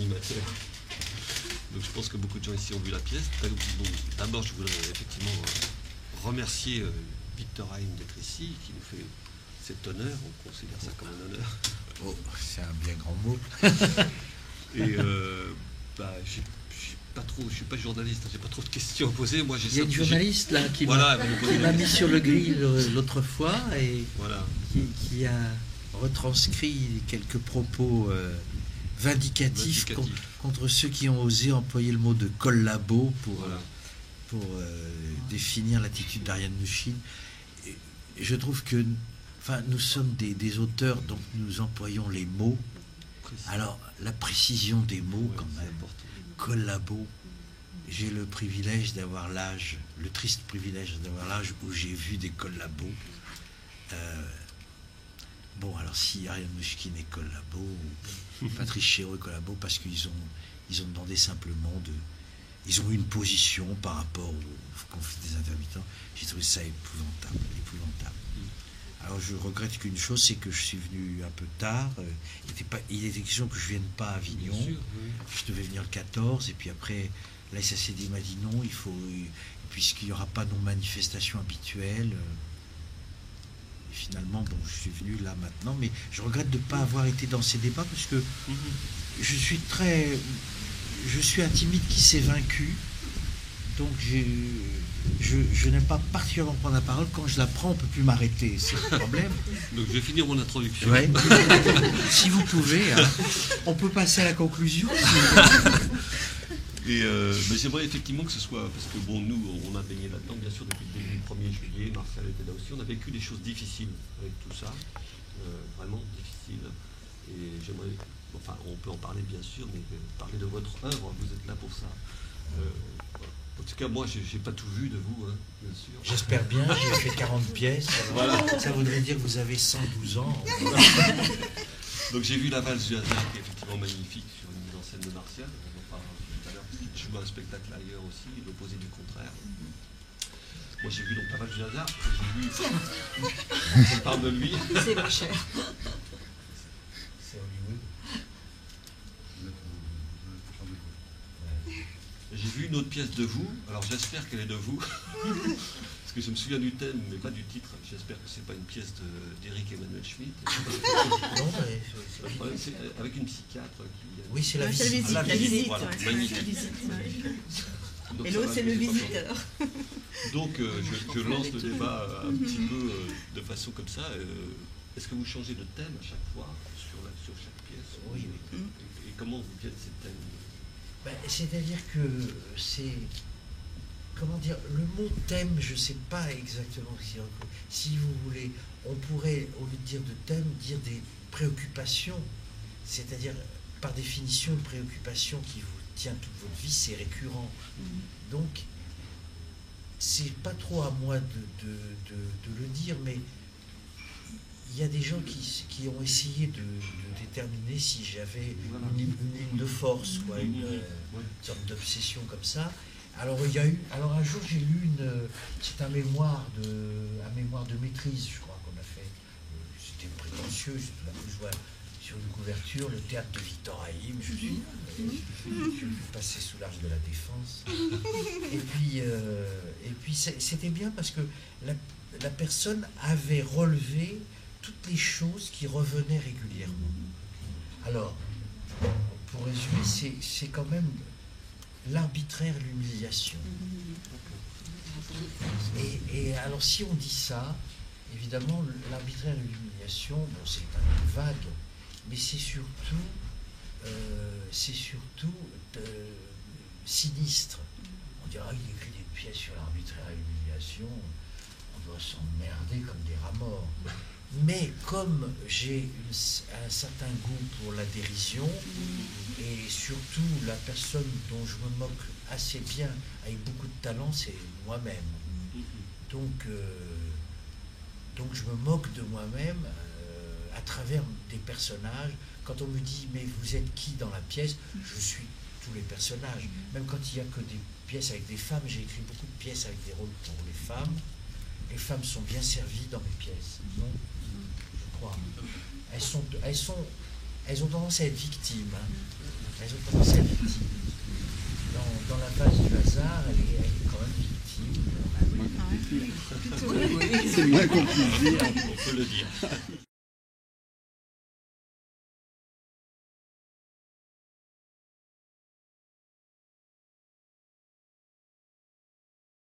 animateur. Donc je pense que beaucoup de gens ici ont vu la pièce. Bon, d'abord, je voudrais effectivement remercier Victor Haim d'être ici, qui nous fait cet honneur. On considère ça comme un honneur. Oh, c'est un bien grand mot. Et je suis pas journaliste, j'ai pas trop de questions à poser. Moi, il y a une journaliste là qui voilà, m'a mis sur le grill l'autre fois et voilà. qui a retranscrit quelques propos vindicatifs contre ceux qui ont osé employer le mot de collabo pour définir l'attitude d'Ariane Mnouchine. Je trouve que nous sommes des auteurs, donc nous employons les mots. Alors, la précision des mots, quand même. Collabo. J'ai le privilège d'avoir l'âge, le triste privilège d'avoir l'âge où j'ai vu des collabos. Bon, alors si Ariane Mnouchine est collabo, Patrice Chéreau est collabo, parce qu'ils ont demandé simplement ils ont eu une position par rapport au conflit des intermittents. J'ai trouvé ça épouvantable. Alors je regrette qu'une chose, c'est que je suis venu un peu tard. Il était question que je ne vienne pas à Avignon. Bien sûr, oui. Je devais venir le 14, et puis après, la SACD m'a dit non, puisqu'il n'y aura pas nos manifestations habituelles. Et finalement, bon, je suis venu là maintenant, mais je regrette de ne pas avoir été dans ces débats, parce que je suis un timide qui s'est vaincu. Donc je n'aime pas particulièrement prendre la parole. Quand je la prends, on ne peut plus m'arrêter. C'est le problème. Donc je vais finir mon introduction. Ouais. Si vous pouvez, hein. On peut passer à la conclusion. Mais j'aimerais effectivement que ce soit, parce que bon, nous, on a baigné là-dedans, bien sûr, depuis le début du 1er juillet. Martial était là aussi. On a vécu des choses difficiles avec tout ça, vraiment difficiles. Et j'aimerais, on peut en parler bien sûr, mais parler de votre œuvre. Vous êtes là pour ça. En tout cas, moi, j'ai pas tout vu de vous, hein, bien sûr. J'espère bien, j'ai fait 40 pièces. Voilà. Ça voudrait dire que vous avez 112 ans. Donc j'ai vu La Valse du hasard, qui est effectivement magnifique, sur une mise en scène de Martial. On en parlera tout à l'heure, parce qu'il joue un spectacle ailleurs aussi, l'opposé du contraire. Moi, j'ai vu donc La Valse du hasard, j'ai vu... On parle de lui. C'est pas cher. C'est Hollywood. J'ai vu une autre pièce de vous, alors j'espère qu'elle est de vous, parce que je me souviens du thème, mais pas du titre. J'espère que c'est pas une pièce d'Éric Emmanuel Schmitt. Non, mais c'est avec une psychiatre qui... Oui, c'est la visite. La visite, voilà, ouais. magnifique. La visite, ouais. Donc, Et l'autre, c'est le visiteur. Donc je lance le débat un petit peu de façon comme ça. Est-ce que vous changez de thème à chaque fois sur chaque pièce? Oui. Et comment vous viennent ces thèmes? C'est-à-dire que c'est... Comment dire? Le mot thème, je ne sais pas exactement si vous voulez, on pourrait, au lieu de dire de thème, dire des préoccupations. C'est-à-dire, par définition, une préoccupation qui vous tient toute votre vie, c'est récurrent. Donc, c'est pas trop à moi de le dire, mais il y a des gens qui ont essayé de déterminer si j'avais une ligne de force, quoi, une sorte d'obsession comme ça. Alors un jour j'ai lu c'est un mémoire de maîtrise, je crois qu'on a fait. C'était prétentieux, je vois sur une couverture le théâtre de Victor Haim. Je suis passé sous l'Arche de la Défense. Et puis c'était bien parce que la personne avait relevé toutes les choses qui revenaient régulièrement. Alors, pour résumer, c'est quand même l'arbitraire, l'humiliation. Et alors, si on dit ça, évidemment, l'arbitraire et l'humiliation, bon, c'est un peu vague, mais c'est surtout sinistre. On dira, il écrit des pièces sur l'arbitraire et l'humiliation, on doit s'emmerder comme des rats morts. Mais comme j'ai un certain goût pour la dérision, et surtout la personne dont je me moque assez bien, avec beaucoup de talent, c'est moi-même. Donc je me moque de moi-même à travers des personnages. Quand on me dit « mais vous êtes qui dans la pièce ?» Je suis tous les personnages. Même quand il n'y a que des pièces avec des femmes, j'ai écrit beaucoup de pièces avec des rôles pour les femmes. Les femmes sont bien servies dans mes pièces, non? Je crois. Elles sont elles ont tendance à être victimes. Hein. Elles ont tendance à être victimes. Dans la phase du hasard, elle est quand même victime. C'est moins compliqué. On peut le dire.